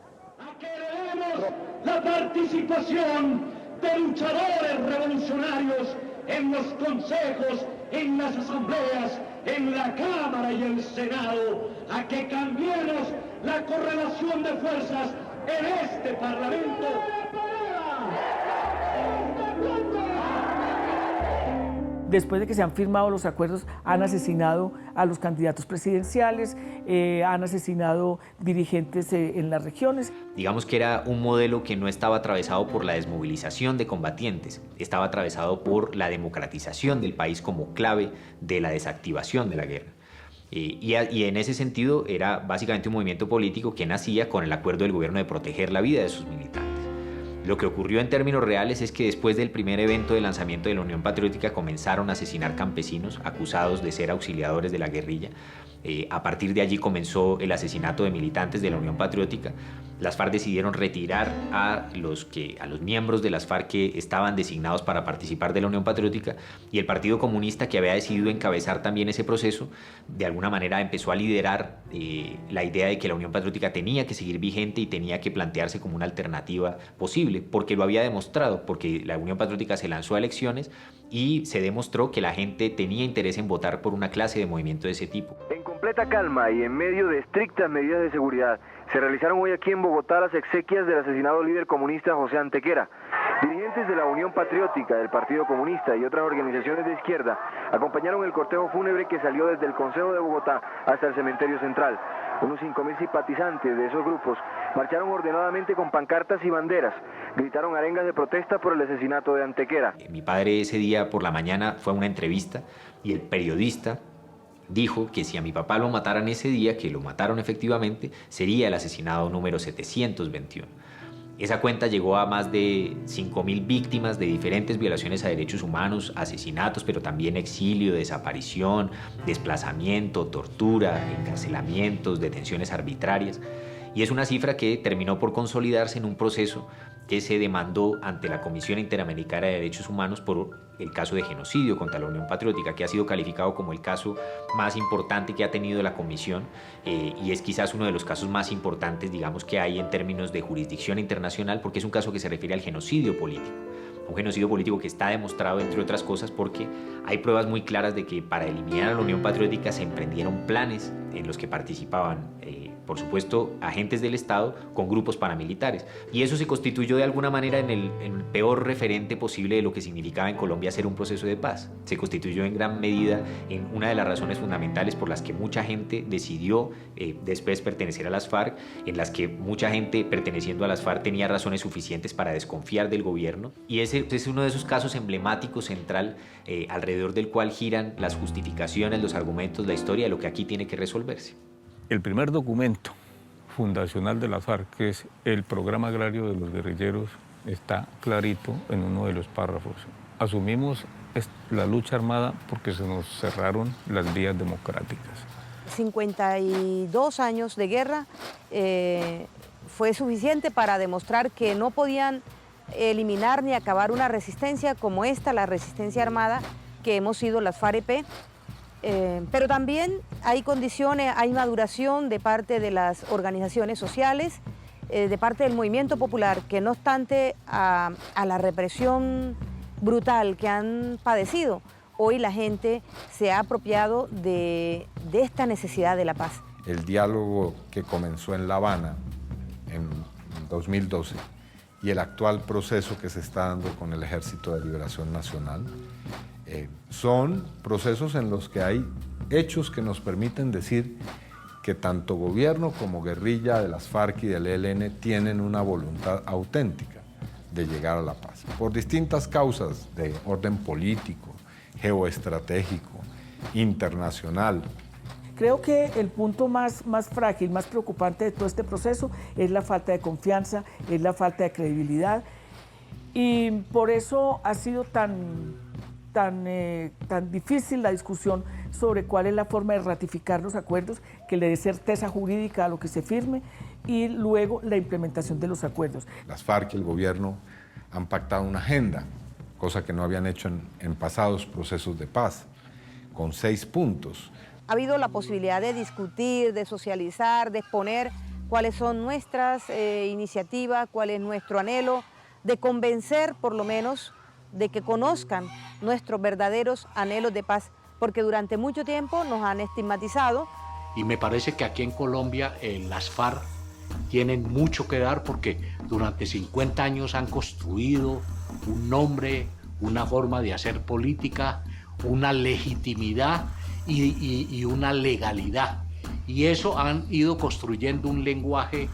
La participación de luchadores revolucionarios en los consejos, en las asambleas, en la Cámara y el Senado, a que cambiemos la correlación de fuerzas en este Parlamento. Después de que se han firmado los acuerdos, han asesinado a los candidatos presidenciales, han asesinado dirigentes en las regiones. Digamos que era un modelo que no estaba atravesado por la desmovilización de combatientes, estaba atravesado por la democratización del país como clave de la desactivación de la guerra. Y en ese sentido era básicamente un movimiento político que nacía con el acuerdo del gobierno de proteger la vida de sus militantes. Lo que ocurrió en términos reales es que después del primer evento de lanzamiento de la Unión Patriótica comenzaron a asesinar campesinos acusados de ser auxiliadores de la guerrilla. A partir de allí comenzó el asesinato de militantes de la Unión Patriótica. Las FARC decidieron retirar a los miembros de las FARC que estaban designados para participar de la Unión Patriótica, y el Partido Comunista, que había decidido encabezar también ese proceso, de alguna manera empezó a liderar la idea de que la Unión Patriótica tenía que seguir vigente y tenía que plantearse como una alternativa posible, porque lo había demostrado, porque la Unión Patriótica se lanzó a elecciones y se demostró que la gente tenía interés en votar por una clase de movimiento de ese tipo. En completa calma y en medio de estrictas medidas de seguridad, se realizaron hoy aquí en Bogotá las exequias del asesinado líder comunista José Antequera. Dirigentes de la Unión Patriótica, del Partido Comunista y otras organizaciones de izquierda acompañaron el cortejo fúnebre que salió desde el Consejo de Bogotá hasta el cementerio central. Unos 5.000 simpatizantes de esos grupos marcharon ordenadamente con pancartas y banderas, gritaron arengas de protesta por el asesinato de Antequera. Mi padre ese día por la mañana fue a una entrevista y el periodista dijo que si a mi papá lo mataran ese día, que lo mataron efectivamente, sería el asesinado número 721. Esa cuenta llegó a más de 5.000 víctimas de diferentes violaciones a derechos humanos, asesinatos, pero también exilio, desaparición, desplazamiento, tortura, encarcelamientos, detenciones arbitrarias. Y es una cifra que terminó por consolidarse en un proceso que se demandó ante la Comisión Interamericana de Derechos Humanos por el caso de genocidio contra la Unión Patriótica, que ha sido calificado como el caso más importante que ha tenido la Comisión, y es quizás uno de los casos más importantes, digamos, que hay en términos de jurisdicción internacional, porque es un caso que se refiere al genocidio político. Un genocidio político que está demostrado, entre otras cosas, porque hay pruebas muy claras de que para eliminar a la Unión Patriótica se emprendieron planes en los que participaban, por supuesto, agentes del Estado con grupos paramilitares. Y eso se constituyó de alguna manera en el peor referente posible de lo que significaba en Colombia hacer un proceso de paz. Se constituyó en gran medida en una de las razones fundamentales por las que mucha gente decidió después pertenecer a las FARC, en las que mucha gente perteneciendo a las FARC tenía razones suficientes para desconfiar del gobierno. Y ese es uno de esos casos emblemáticos central alrededor del cual giran las justificaciones, los argumentos, la historia de lo que aquí tiene que resolverse. El primer documento fundacional de las FARC, que es el Programa Agrario de los Guerrilleros, está clarito en uno de los párrafos. Asumimos la lucha armada porque se nos cerraron las vías democráticas. 52 años de guerra fue suficiente para demostrar que no podían eliminar ni acabar una resistencia como esta, la resistencia armada que hemos sido las FARC-EP. Pero también hay condiciones, hay maduración de parte de las organizaciones sociales, de parte del movimiento popular, que no obstante a la represión brutal que han padecido, hoy la gente se ha apropiado de esta necesidad de la paz. El diálogo que comenzó en La Habana en 2012 y el actual proceso que se está dando con el Ejército de Liberación Nacional son procesos en los que hay hechos que nos permiten decir que tanto gobierno como guerrilla de las FARC y del ELN tienen una voluntad auténtica de llegar a la paz, por distintas causas de orden político, geoestratégico, internacional. Creo que el punto más frágil, más preocupante de todo este proceso es la falta de confianza, es la falta de credibilidad, y por eso ha sido tan difícil la discusión sobre cuál es la forma de ratificar los acuerdos, que le dé certeza jurídica a lo que se firme y luego la implementación de los acuerdos. Las FARC y el gobierno han pactado una agenda, cosa que no habían hecho en pasados procesos de paz, con 6 puntos. Ha habido la posibilidad de discutir, de socializar, de exponer cuáles son nuestras iniciativas, cuál es nuestro anhelo, de convencer por lo menos de que conozcan nuestros verdaderos anhelos de paz, porque durante mucho tiempo nos han estigmatizado. Y me parece que aquí en Colombia las FARC tienen mucho que dar porque durante 50 años han construido un nombre, una forma de hacer política, una legitimidad y una legalidad. Y eso han ido construyendo un lenguaje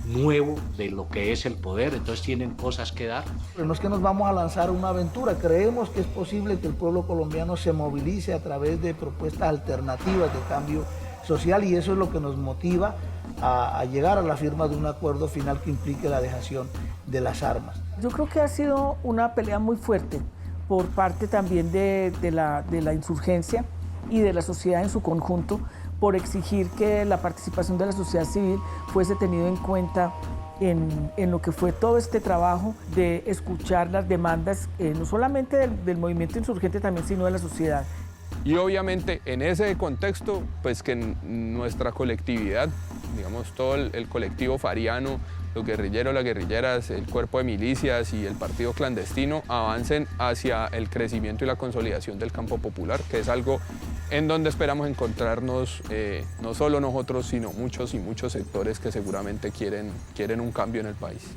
nuevo de lo que es el poder, entonces tienen cosas que dar. Pero no es que nos vamos a lanzar a una aventura, creemos que es posible que el pueblo colombiano se movilice a través de propuestas alternativas de cambio social y eso es lo que nos motiva a llegar a la firma de un acuerdo final que implique la dejación de las armas. Yo creo que ha sido una pelea muy fuerte por parte también de la insurgencia y de la sociedad en su conjunto, por exigir que la participación de la sociedad civil fuese tenida en cuenta en lo que fue todo este trabajo de escuchar las demandas, no solamente del movimiento insurgente también, sino de la sociedad. Y obviamente en ese contexto, pues que nuestra colectividad, digamos todo el colectivo fariano, los guerrilleros, las guerrilleras, el cuerpo de milicias y el partido clandestino avancen hacia el crecimiento y la consolidación del campo popular, que es algo en donde esperamos encontrarnos no solo nosotros, sino muchos y muchos sectores que seguramente quieren un cambio en el país.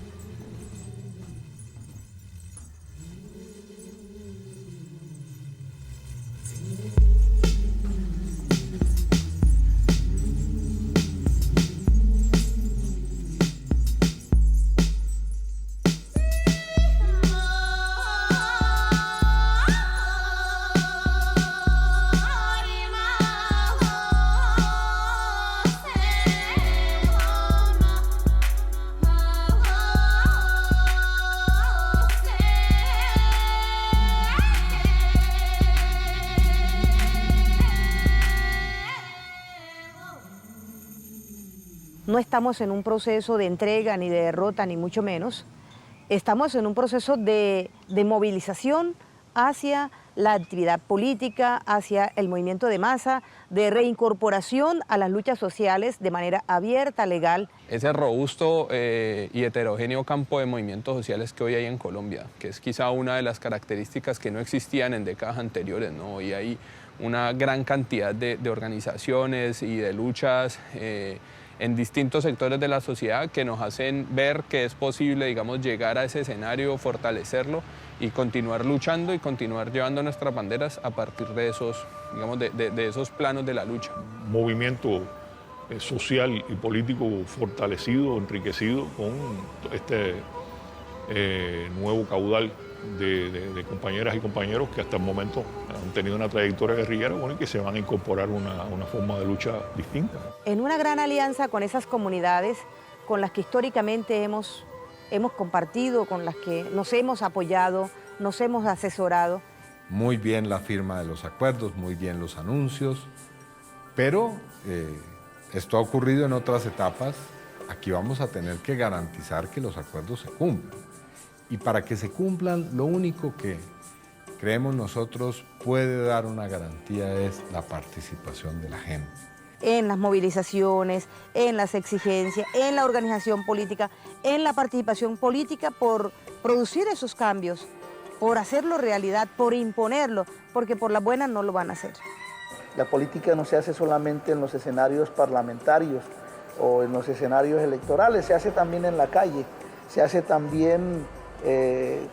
No estamos en un proceso de entrega ni de derrota, ni mucho menos. Estamos en un proceso de movilización hacia la actividad política, hacia el movimiento de masa, de reincorporación a las luchas sociales de manera abierta, legal. Ese robusto y heterogéneo campo de movimientos sociales que hoy hay en Colombia, que es quizá una de las características que no existían en décadas anteriores, ¿no? Hoy hay una gran cantidad de organizaciones y de luchas en distintos sectores de la sociedad que nos hacen ver que es posible, digamos, llegar a ese escenario, fortalecerlo y continuar luchando y continuar llevando nuestras banderas a partir de esos, digamos, de esos planos de la lucha. Movimiento social y político fortalecido, enriquecido con este nuevo caudal de compañeras y compañeros que hasta el momento han tenido una trayectoria guerrillera, bueno, y que se van a incorporar una forma de lucha distinta. En una gran alianza con esas comunidades con las que históricamente hemos compartido, con las que nos hemos apoyado, nos hemos asesorado. Muy bien la firma de los acuerdos, muy bien los anuncios, pero esto ha ocurrido en otras etapas. Aquí vamos a tener que garantizar que los acuerdos se cumplan. Y para que se cumplan, lo único que creemos nosotros puede dar una garantía es la participación de la gente. En las movilizaciones, en las exigencias, en la organización política, en la participación política por producir esos cambios, por hacerlo realidad, por imponerlo, porque por las buenas no lo van a hacer. La política no se hace solamente en los escenarios parlamentarios o en los escenarios electorales, se hace también en la calle, se hace también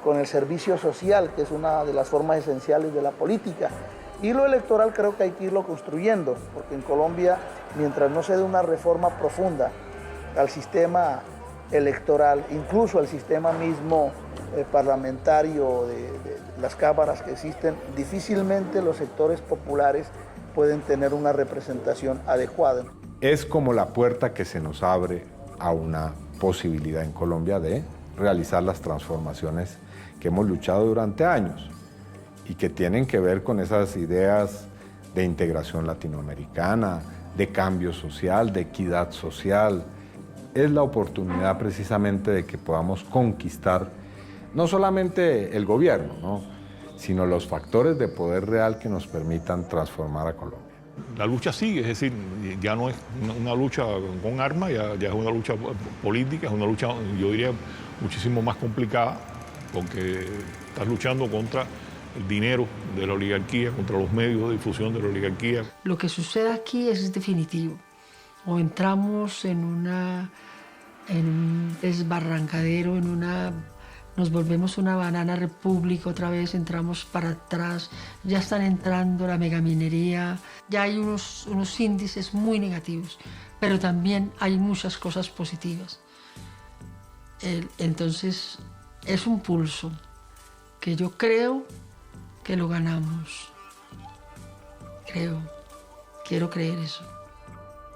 con el servicio social, que es una de las formas esenciales de la política. Y lo electoral creo que hay que irlo construyendo, porque en Colombia, mientras no se dé una reforma profunda al sistema electoral, incluso al sistema mismo parlamentario de las cámaras que existen, difícilmente los sectores populares pueden tener una representación adecuada. Es como la puerta que se nos abre a una posibilidad en Colombia de realizar las transformaciones que hemos luchado durante años y que tienen que ver con esas ideas de integración latinoamericana, de cambio social, de equidad social. es la oportunidad precisamente de que podamos conquistar no solamente el gobierno, ¿no?, sino los factores de poder real que nos permitan transformar a Colombia. La lucha sigue, es decir, ya no es una lucha con armas, ya es una lucha política, es una lucha, yo diría, muchísimo más complicada, porque estás luchando contra el dinero de la oligarquía, contra los medios de difusión de la oligarquía. Lo que sucede aquí es definitivo. O entramos en un desbarrancadero, nos volvemos una banana república otra vez, entramos para atrás, ya están entrando la megaminería, ya hay unos índices muy negativos, pero también hay muchas cosas positivas. Entonces, es un pulso que yo creo que lo ganamos. Quiero creer eso.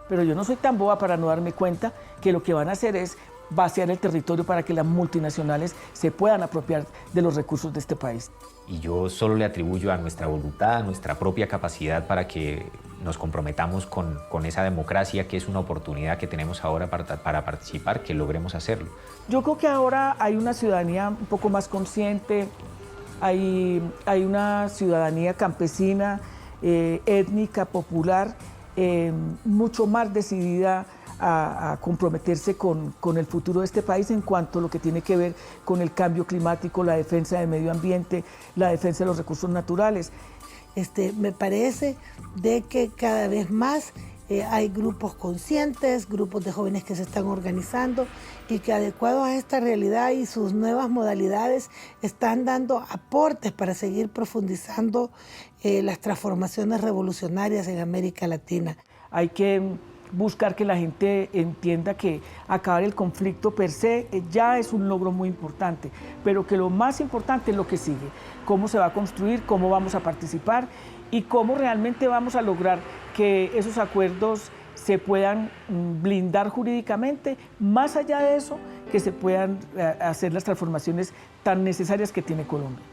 Pero yo no soy tan boba para no darme cuenta que lo que van a hacer es vaciar el territorio para que las multinacionales se puedan apropiar de los recursos de este país. Y yo solo le atribuyo a nuestra voluntad, a nuestra propia capacidad para que nos comprometamos con esa democracia, que es una oportunidad que tenemos ahora para participar, que logremos hacerlo. Yo creo que ahora hay una ciudadanía un poco más consciente, hay una ciudadanía campesina, étnica, popular, mucho más decidida a comprometerse con el futuro de este país en cuanto a lo que tiene que ver con el cambio climático, la defensa del medio ambiente, la defensa de los recursos naturales. Me parece de que cada vez más hay grupos conscientes, grupos de jóvenes que se están organizando y que adecuados a esta realidad y sus nuevas modalidades están dando aportes para seguir profundizando las transformaciones revolucionarias en América Latina. Hay que buscar que la gente entienda que acabar el conflicto per se ya es un logro muy importante, pero que lo más importante es lo que sigue, cómo se va a construir, cómo vamos a participar y cómo realmente vamos a lograr que esos acuerdos se puedan blindar jurídicamente, más allá de eso, que se puedan hacer las transformaciones tan necesarias que tiene Colombia.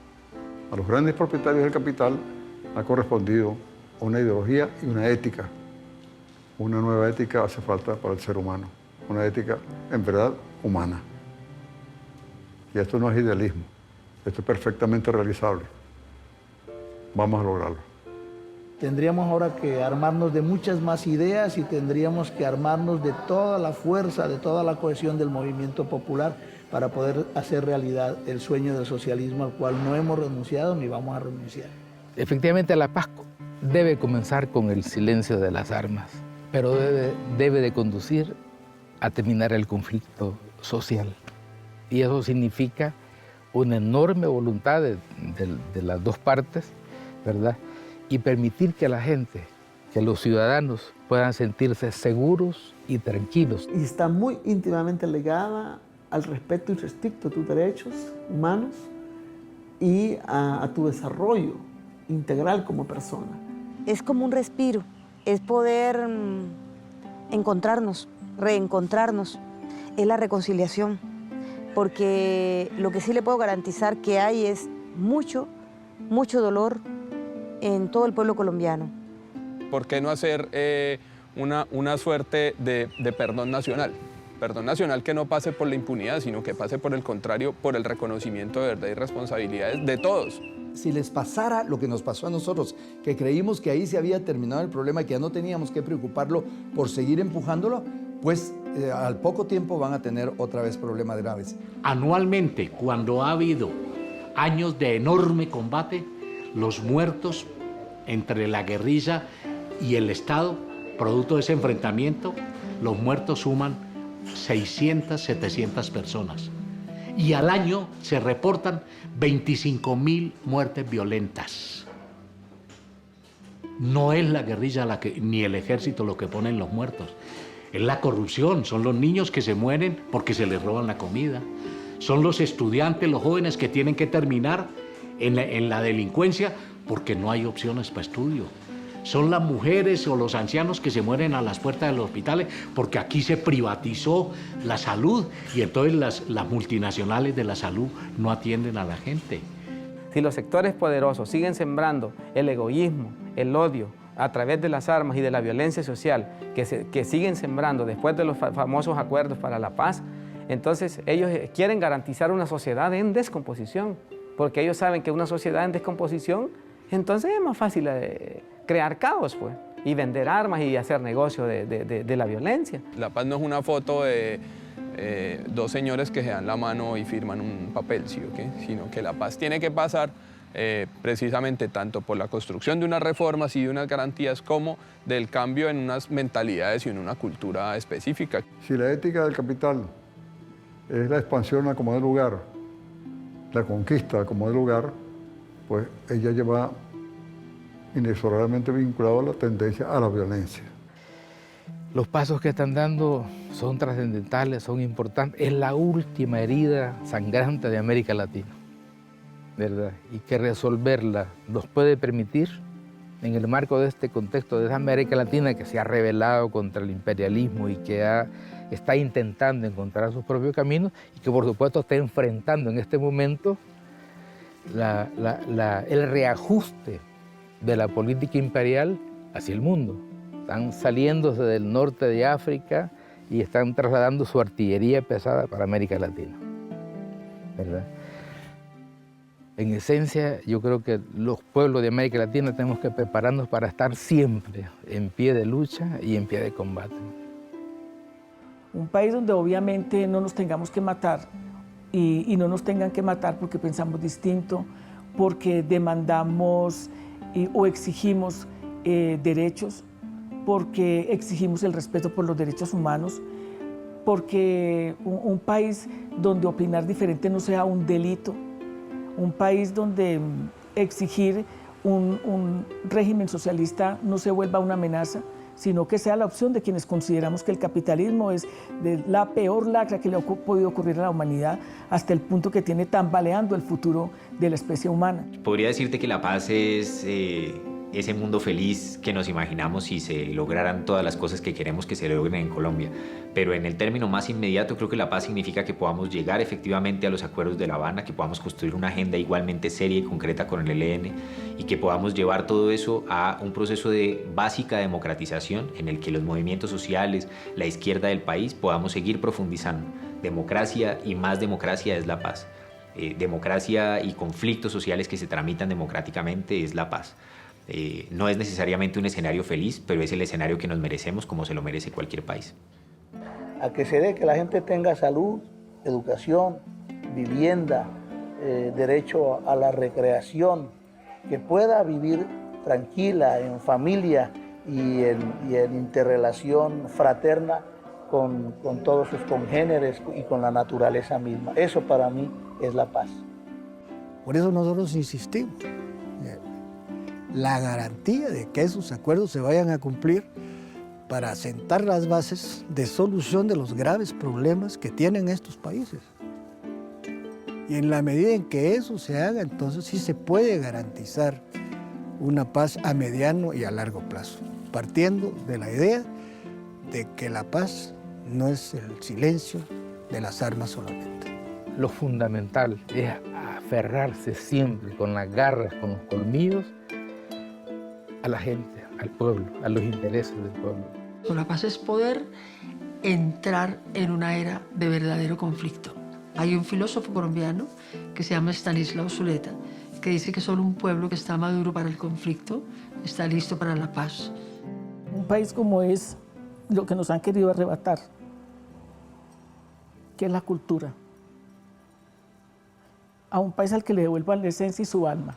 A los grandes propietarios del capital ha correspondido una ideología y una ética. Una nueva ética hace falta para el ser humano, una ética en verdad humana. Y esto no es idealismo, esto es perfectamente realizable. Vamos a lograrlo. Tendríamos ahora que armarnos de muchas más ideas y tendríamos que armarnos de toda la fuerza, de toda la cohesión del movimiento popular para poder hacer realidad el sueño del socialismo al cual no hemos renunciado ni vamos a renunciar. Efectivamente, la paz debe comenzar con el silencio de las armas, pero debe de conducir a terminar el conflicto social. Y eso significa una enorme voluntad de las dos partes, ¿verdad? Y permitir que la gente, que los ciudadanos puedan sentirse seguros y tranquilos. Y está muy íntimamente ligada al respeto irrestricto de tus derechos humanos y a tu desarrollo integral como persona. Es como un respiro, es poder encontrarnos, reencontrarnos, es la reconciliación, porque lo que sí le puedo garantizar que hay es mucho dolor en todo el pueblo colombiano. ¿Por qué no hacer una suerte de perdón nacional? Perdón nacional que no pase por la impunidad, sino que pase por el contrario, por el reconocimiento de verdad y responsabilidades de todos. Si les pasara lo que nos pasó a nosotros, que creímos que ahí se había terminado el problema y que ya no teníamos que preocuparlo por seguir empujándolo, pues al poco tiempo van a tener otra vez problemas graves. Anualmente, cuando ha habido años de enorme combate, los muertos entre la guerrilla y el Estado, producto de ese enfrentamiento, los muertos suman 600, 700 personas. Y al año se reportan 25.000 muertes violentas. No es la guerrilla ni el ejército lo que ponen los muertos. Es la corrupción, son los niños que se mueren porque se les roban la comida. Son los estudiantes, los jóvenes que tienen que terminar en la delincuencia porque no hay opciones para estudio. Son las mujeres o los ancianos que se mueren a las puertas de los hospitales porque aquí se privatizó la salud y entonces las multinacionales de la salud no atienden a la gente. Si los sectores poderosos siguen sembrando el egoísmo, el odio a través de las armas y de la violencia social que siguen sembrando después de los famosos acuerdos para la paz, entonces ellos quieren garantizar una sociedad en descomposición, porque ellos saben que una sociedad en descomposición, entonces es más fácil crear caos, pues, y vender armas y hacer negocio de la violencia. La paz no es una foto de dos señores que se dan la mano y firman un papel, ¿sí o qué? Sino que la paz tiene que pasar precisamente tanto por la construcción de unas reformas y de unas garantías como del cambio en unas mentalidades y en una cultura específica. Si la ética del capital es la expansión a como de lugar, la conquista a como de lugar, pues ella lleva inexorablemente vinculado a la tendencia a la violencia. Los pasos que están dando son trascendentales, son importantes. Es la última herida sangrante de América Latina, ¿verdad? Y que resolverla nos puede permitir, en el marco de este contexto de esa América Latina que se ha rebelado contra el imperialismo y que está intentando encontrar sus propios caminos y que por supuesto está enfrentando en este momento el reajuste de la política imperial hacia el mundo. Están saliéndose del norte de África y están trasladando su artillería pesada para América Latina, ¿verdad? En esencia, yo creo que los pueblos de América Latina tenemos que prepararnos para estar siempre en pie de lucha y en pie de combate. Un país donde obviamente no nos tengamos que matar y no nos tengan que matar porque pensamos distinto, porque demandamos o exigimos derechos, porque exigimos el respeto por los derechos humanos, porque un país donde opinar diferente no sea un delito, un país donde exigir un régimen socialista no se vuelva una amenaza, sino que sea la opción de quienes consideramos que el capitalismo es la peor lacra que le ha podido ocurrir a la humanidad, hasta el punto que tiene tambaleando el futuro de la especie humana. Podría decirte que la paz es ese mundo feliz que nos imaginamos si se lograran todas las cosas que queremos que se logren en Colombia. Pero en el término más inmediato, creo que la paz significa que podamos llegar efectivamente a los acuerdos de La Habana, que podamos construir una agenda igualmente seria y concreta con el ELN y que podamos llevar todo eso a un proceso de básica democratización en el que los movimientos sociales, la izquierda del país, podamos seguir profundizando. Democracia y más democracia es la paz. Democracia y conflictos sociales que se tramitan democráticamente es la paz. No es necesariamente un escenario feliz, pero es el escenario que nos merecemos como se lo merece cualquier país. A que se dé que la gente tenga salud, educación, vivienda, derecho a la recreación, que pueda vivir tranquila, en familia y en interrelación fraterna con todos sus congéneres y con la naturaleza misma. Eso para mí es la paz. Por eso nosotros insistimos. La garantía de que esos acuerdos se vayan a cumplir para sentar las bases de solución de los graves problemas que tienen estos países. Y en la medida en que eso se haga, entonces sí se puede garantizar una paz a mediano y a largo plazo, partiendo de la idea de que la paz no es el silencio de las armas solamente. Lo fundamental es aferrarse siempre con las garras, con los colmillos, a la gente, al pueblo, a los intereses del pueblo. La paz es poder entrar en una era de verdadero conflicto. Hay un filósofo colombiano que se llama Stanislao Zuleta, que dice que solo un pueblo que está maduro para el conflicto está listo para la paz. Un país como es lo que nos han querido arrebatar, que es la cultura. A un país al que le devuelvan la esencia y su alma.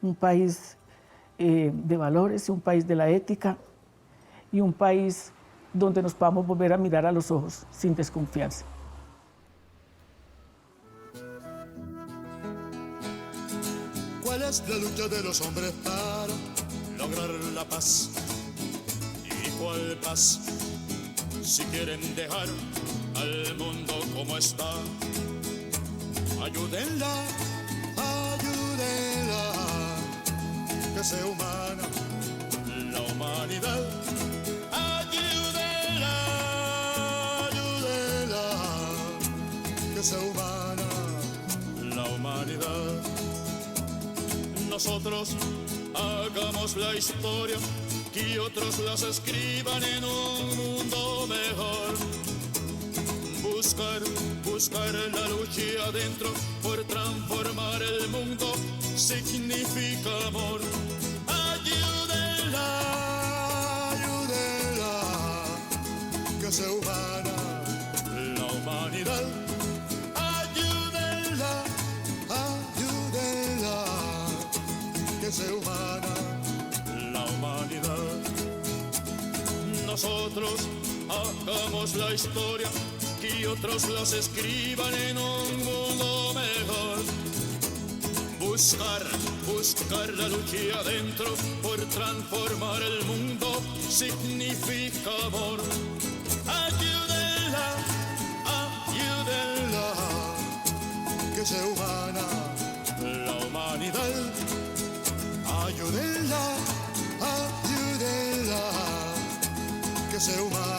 Un país de valores, un país de la ética y un país donde nos podamos volver a mirar a los ojos sin desconfianza. ¿Cuál es la lucha de los hombres para lograr la paz? ¿Y cuál paz? Si quieren dejar al mundo como está, ayúdenla, ayúdenla, que sea humana la humanidad. Ayúdenla, ayúdenla, que sea humana la humanidad. Nosotros hagamos la historia, que otros las escriban en un mundo mejor. Buscar la lucha adentro por transformar el mundo significa amor. Ayúdenla, que sea humana la humanidad. Ayúdenla, que sea humana la humanidad. Nosotros hagamos la historia, que otros las escriban en un mundo mejor. Buscar la lucha adentro por transformar el mundo significa amor. Ayúdenla, que sea humana la humanidad. Ayúdenla, que sea humana